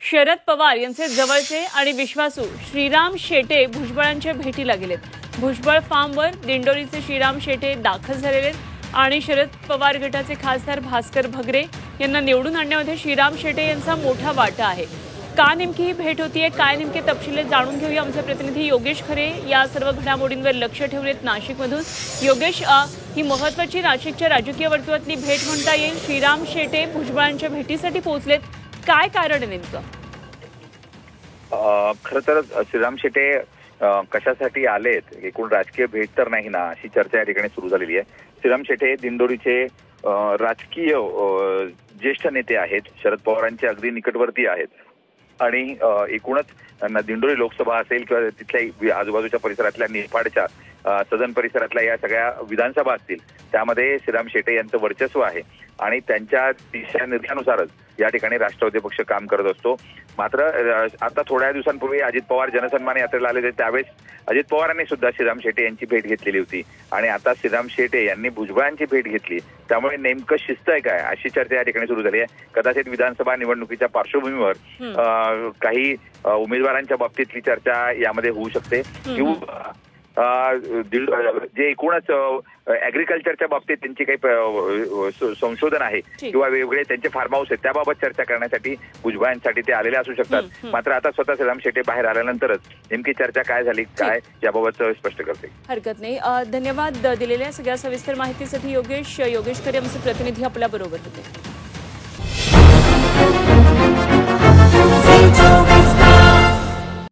शरद पवार यांचे जवळचे आणि विश्वासू श्रीराम शेटे भुजबळांच्या भेटीला गेलेत। भुजबळ फार्मवर दिंडोरीचे श्रीराम शेटे दाखल झालेले आणि शरद पवार गटाचे खासदार भास्कर भगरे यांना निवडून आणण्यामध्ये श्रीराम शेटे यांचा मोठा वाटा आहे। का नेमकी ही भेट होतीये, काय नेमके तपशील जाणून घेऊया। आमचे प्रतिनिधी योगेश खरे या सर्व घडामोडींवर लक्ष ठेवलेत नाशिकमधून। योगेश, ही महत्त्वाची नाशिकच्या राजकीय वर्तुळातली भेट म्हणता येईल। श्रीराम शेटे भुजबळांच्या भेटीसाठी पोहोचलेत, काय कारण आहे नेमकं? खरं तर श्रीराम शेटे कशासाठी आलेत, एकूण राजकीय भेट तर नाही ना, अशी चर्चा या ठिकाणी सुरू झालेली आहे। श्रीराम शेटे दिंडोरीचे राजकीय ज्येष्ठ नेते आहेत, शरद पवारांचे अगदी निकटवर्ती आहेत आणि एकूणच दिंडोरी लोकसभा असेल किंवा तिथल्या आजूबाजूच्या परिसरातल्या निफाडच्या सदन परिसरातल्या या सगळ्या विधानसभा असतील त्यामध्ये श्रीराम शेटे यांचं वर्चस्व आहे आणि त्यांच्या दिशानिर्देशानुसारच या ठिकाणी राष्ट्रवादी पक्ष काम करत असतो। मात्र आता थोड्या दिवसांपूर्वी अजित पवार जनसन्मान यात्रेला आले होते, त्यावेळेस अजित पवारांनी सुद्धा श्रीराम शेटे यांची भेट घेतलेली होती आणि आता श्रीराम शेटे यांनी भुजबळांची भेट घेतली, त्यामुळे नेमकं शिस्त आहे काय अशी चर्चा या ठिकाणी सुरू झाली आहे। कदाचित विधानसभा निवडणुकीच्या पार्श्वभूमीवर काही उमेदवारांच्या बाबतीतली चर्चा यामध्ये होऊ शकते किंवा जे एकूणच ऍग्रिकल्चरच्या बाबतीत त्यांची काही संशोधन आहे किंवा वेगवेगळे त्यांचे फार्म हाऊस आहेत त्याबाबत चर्चा करण्यासाठी भुजबळांसाठी ते आलेले असू शकतात। मात्र आता स्वतः श्रीराम शेटे बाहेर आल्यानंतरच नेमकी चर्चा काय झाली काय याबाबत स्पष्ट करते। हरकत नाही, धन्यवाद दिलेल्या सगळ्या सविस्तर माहितीसाठी योगेश खरे आमचे प्रतिनिधी आपल्या बरोबर होते।